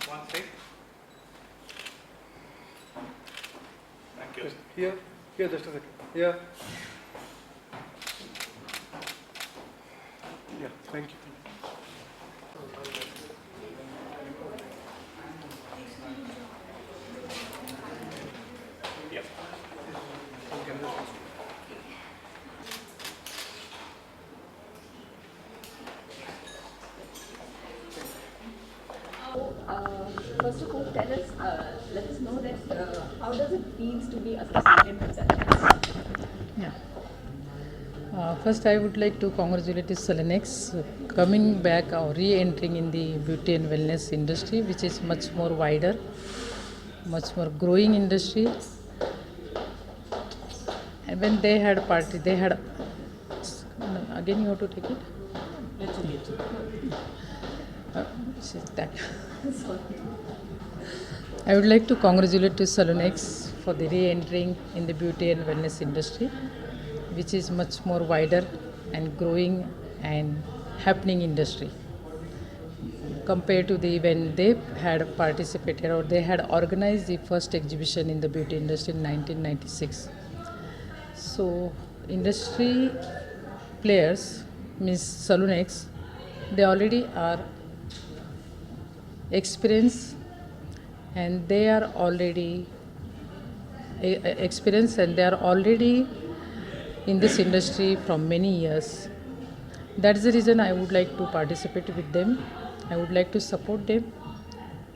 One sec. Thank you. Here, just a second. Yeah. Yeah, thank you. Yep. First of all, let us know that how does it feel to be associated with Salonex? Yeah. First, I would like to congratulate Salonex coming back or re-entering in the beauty and wellness industry, which is much more wider, much more growing industry. And when they had party, they had again. You have to take it. That. I would like to congratulate to Salonex for the re-entering in the beauty and wellness industry, which is much more wider and growing and happening industry compared to the when they had participated or they had organized the first exhibition in the beauty industry in 1996. So industry players means Salonex, they already are experienced and they are already experienced and they are already in this industry from many years. That's the reason I would like to participate with them. I would like to support them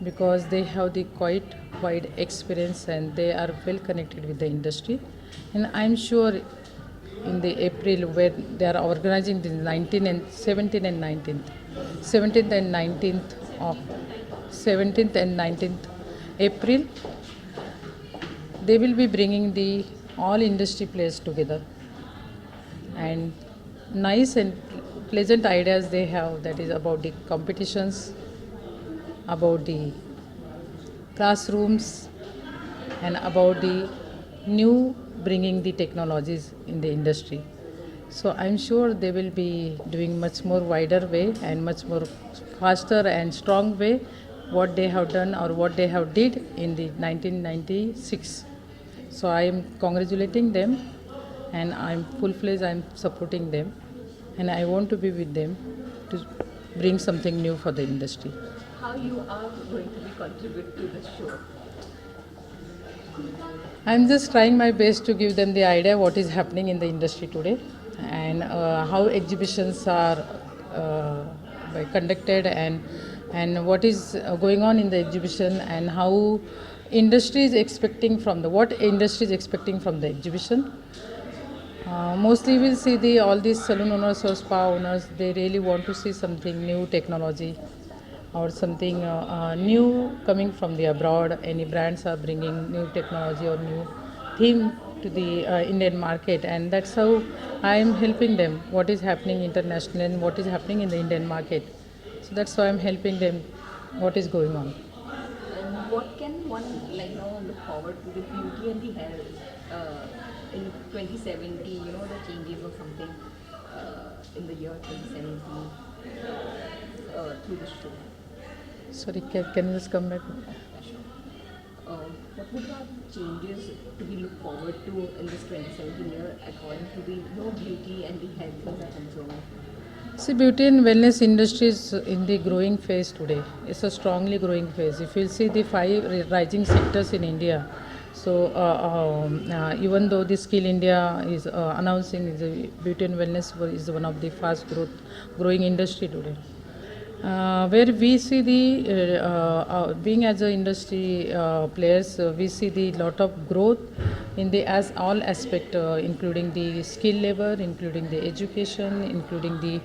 because they have the quite wide experience and they are well connected with the industry. And I'm sure in the April where they are organizing the 19th and 17th and 19th, 17th and 19th of 17th and 19th April, they will be bringing the all industry players together and nice and pleasant ideas they have, that is about the competitions, about the classrooms and about the new bringing the technologies in the industry. So I'm sure they will be doing much more wider way and much more faster and strong way what they have done or what they have did in the 1996. So I am congratulating them and I'm full-fledged, I'm supporting them and I want to be with them to bring something new for the industry. How you are going to be contribute to the show? I'm just trying my best to give them the idea what is happening in the industry today and how exhibitions are conducted and what is going on in the exhibition and how industry is expecting from the what industry is expecting from the exhibition. Mostly we'll see the all these salon owners or spa owners, they really want to see something new technology or something new coming from the abroad. Any brands are bringing new technology or new theme to the Indian market, and that's how I am helping them what is happening internationally and what is happening in the Indian market. So that's why I'm helping them what is going on. And what can one look forward to the beauty and the health in 2017? The changes or something in the year 2017 through the show. Sorry, can you just come back? What would have changes to be look forward to in this 2017 year according to the beauty and the health are concerned? See, beauty and wellness industry is in the growing phase today. It's a strongly growing phase. If you see the 5 rising sectors in India, so even though the Skill India is announcing the beauty and wellness is one of the fast growing industry today. Where we see the being as a industry players, we see the lot of growth in the as all aspect, including the skill labor, including the education, including the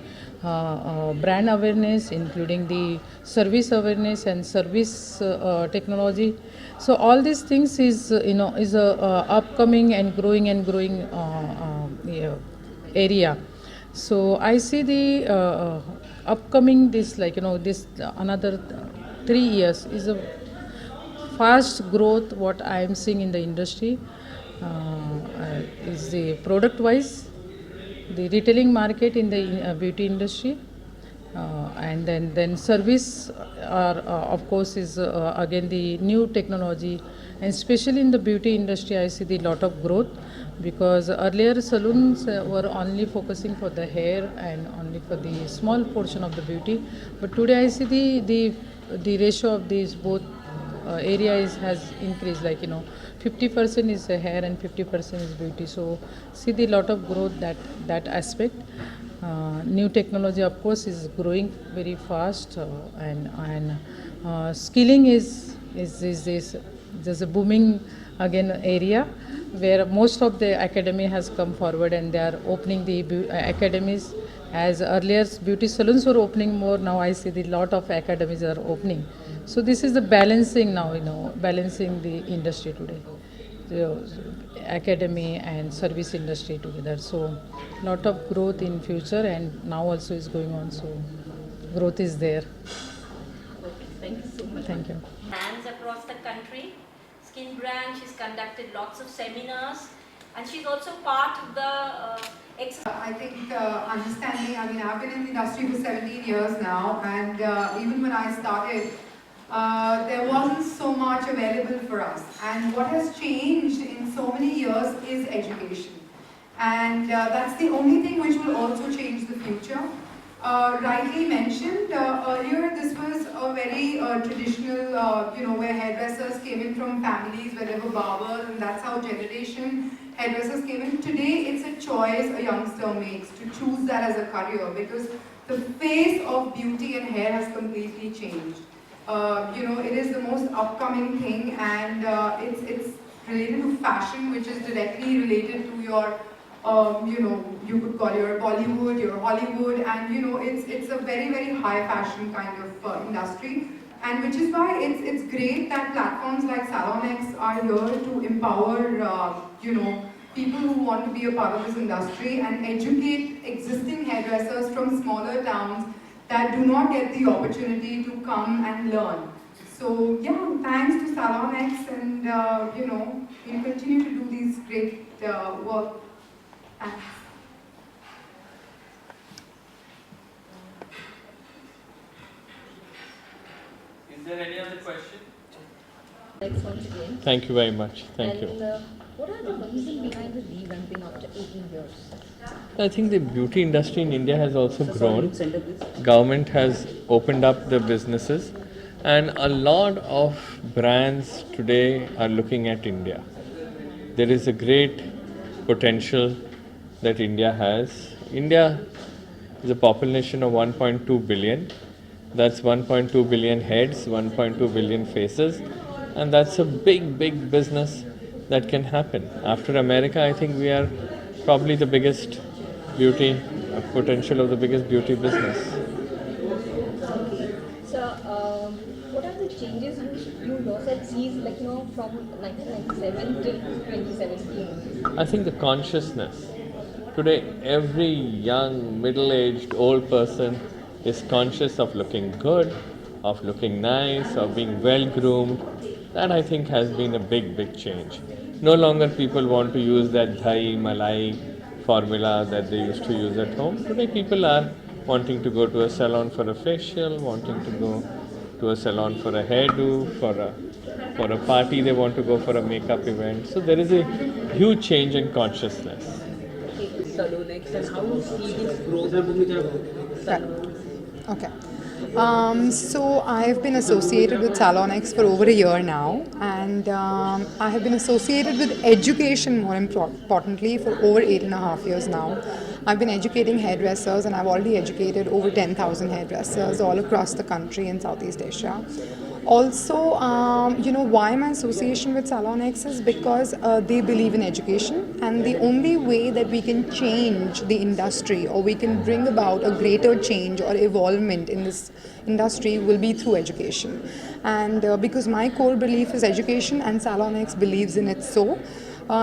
brand awareness, including the service awareness and service technology. So all these things is is a upcoming and growing yeah, area. So I see the upcoming this like this another 3 years is a fast growth. What I am seeing in the industry is the product wise, the retailing market in the beauty industry, and then service are of course is again the new technology, and especially in the beauty industry I see the lot of growth, because earlier saloons were only focusing for the hair and only for the small portion of the beauty, but today I see the ratio of these both area has increased, like 50% is hair and 50% is beauty. So see the lot of growth that aspect. New technology of course is growing very fast, and skilling is there's a booming again area where most of the academy has come forward and they are opening the academies. As earlier beauty salons were opening more, now I see the lot of academies are opening. So this is the balancing now, balancing the industry today, the academy and service industry together. So lot of growth in future and now also is going on. So growth is there. Okay, thank you so much. Thank you. Brands across the country. Skin brand, she's conducted lots of seminars, and she's also part of the I think understanding, I mean, I've been in the industry for 17 years now, and even when I started, there wasn't so much available for us. And what has changed in so many years is education. And that's the only thing which will also change the future. Rightly mentioned, earlier this was a very traditional, where hairdressers came in from families where there were barbers, and that's how generation hairdressers came in. Today it's a choice a youngster makes to choose that as a career, because the face of beauty and hair has completely changed. It is the most upcoming thing, and it's related to fashion, which is directly related to your you could call your Bollywood, your Hollywood, and it's a very, very high fashion kind of industry, and which is why it's great that platforms like Salonex are here to empower people who want to be a part of this industry and educate existing hairdressers from smaller towns that do not get the opportunity to come and learn. So yeah, thanks to Salonex, and we'll continue to do these great work. Thanks. Is there any other question? Thanks once again. Thank you very much. Thank you. What are the reasons behind the revamping after 18 years? I think the beauty industry in India has also grown. Government has opened up the businesses, and a lot of brands today are looking at India. There is a great potential that India has. India is a population of 1.2 billion. That's 1.2 billion heads, 1.2 billion faces, and that's a big, big business that can happen. After America, I think we are probably the biggest beauty, potential of the biggest beauty business. Okay. So, what are the changes you yourself see, from 1997 till 2017? I think the consciousness. Today, every young, middle-aged, old person is conscious of looking good, of looking nice, of being well-groomed. That I think has been a big, big change. No longer people want to use that Dhai, Malai formula that they used to use at home. Today people are wanting to go to a salon for a facial, wanting to go to a salon for a hairdo, for a party they want to go for a makeup event. So there is a huge change in consciousness. Salonex, and how you see this growth? Okay. So I've been associated with Salonex for over a year now, and I have been associated with education more importantly for over 8.5 years now. I've been educating hairdressers, and I've already educated over 10,000 hairdressers all across the country in Southeast Asia. Also, why my association with Salonex is because they believe in education, and the only way that we can change the industry or we can bring about a greater change or evolvement in this industry will be through education. And because my core belief is education, and Salonex believes in it,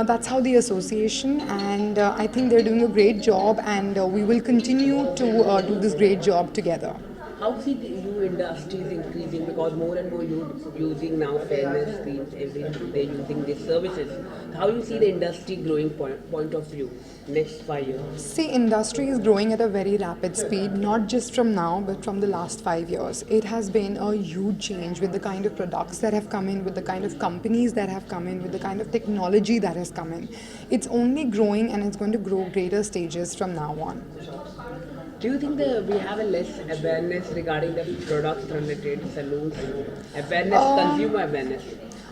that's how the association, and I think they're doing a great job, and we will continue to do this great job together. How see the new industry is increasing because more and more you using now fairness creams every day using these services. How you see the industry growing point of view next 5 years? See, industry is growing at a very rapid speed, not just from now, but from the last 5 years. It has been a huge change with the kind of products that have come in, with the kind of companies that have come in, with the kind of technology that has come in. It's only growing, and it's going to grow greater stages from now on. Do you think that we have a less awareness regarding the products related salons, awareness, consumer awareness?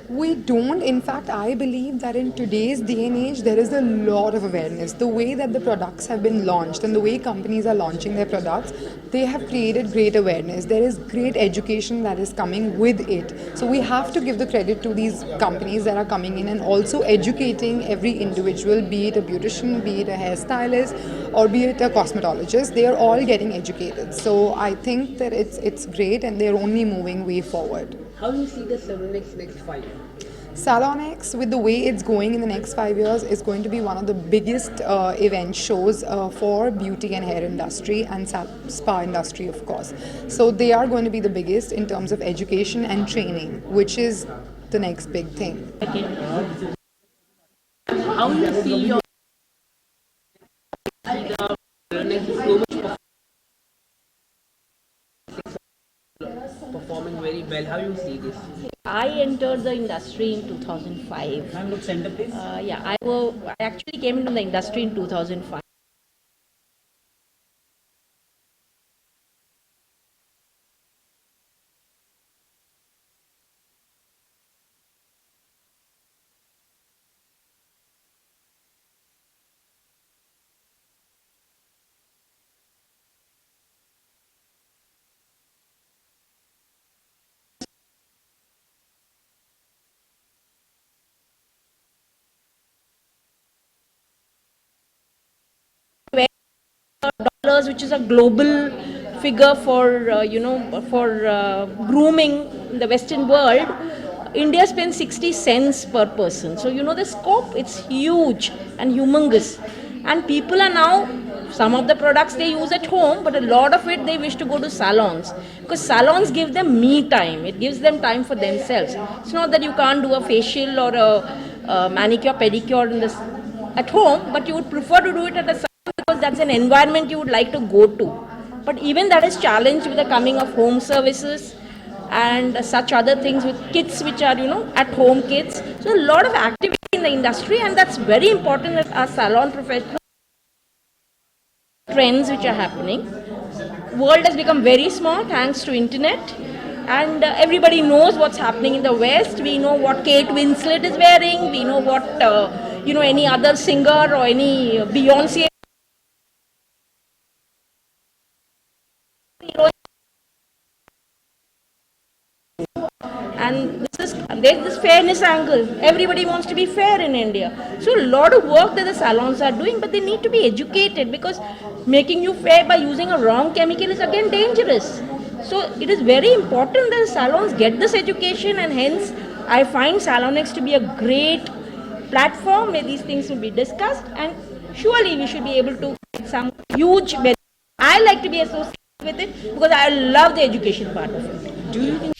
We don't. In fact, I believe that in today's day and age, there is a lot of awareness. The way that the products have been launched and the way companies are launching their products, they have created great awareness. There is great education that is coming with it. So we have to give the credit to these companies that are coming in and also educating every individual, be it a beautician, be it a hairstylist, or be it a cosmetologist. They are all getting educated. So I think that it's great, and they're only moving way forward. How do you see the Salonex next 5 years? Salonex, with the way it's going in the next 5 years, is going to be one of the biggest event shows for beauty and hair industry and spa industry, of course. So they are going to be the biggest in terms of education and training, which is the next big thing. How do you see your Salonex is so much performing very well? How do you see this? I entered the industry in 2005. Look center please. I actually came into the industry in 2005. Dollars, which is a global figure for grooming in the Western world. India spends 60 cents per person. So the scope, it's huge and humongous. And people are now, some of the products they use at home, but a lot of it they wish to go to salons, because salons give them me time. It gives them time for themselves. It's not that you can't do a facial or a manicure pedicure at home, but you would prefer to do it at a salon because that's an environment you would like to go to. But even that is challenged with the coming of home services and such other things with kits which are at home kits. So a lot of activity in the industry, and that's very important that our salon professionals trends which are happening. World has become very small thanks to internet, and everybody knows what's happening in the West. We know what Kate Winslet is wearing. We know what any other singer or any Beyonce. And there's this fairness angle. Everybody wants to be fair in India. So a lot of work that the salons are doing, but they need to be educated, because making you fair by using a wrong chemical is again dangerous. So it is very important that the salons get this education, and hence I find Salonex to be a great platform where these things will be discussed, and surely we should be able to get some huge benefit. I like to be associated with it because I love the education part of it. Do you think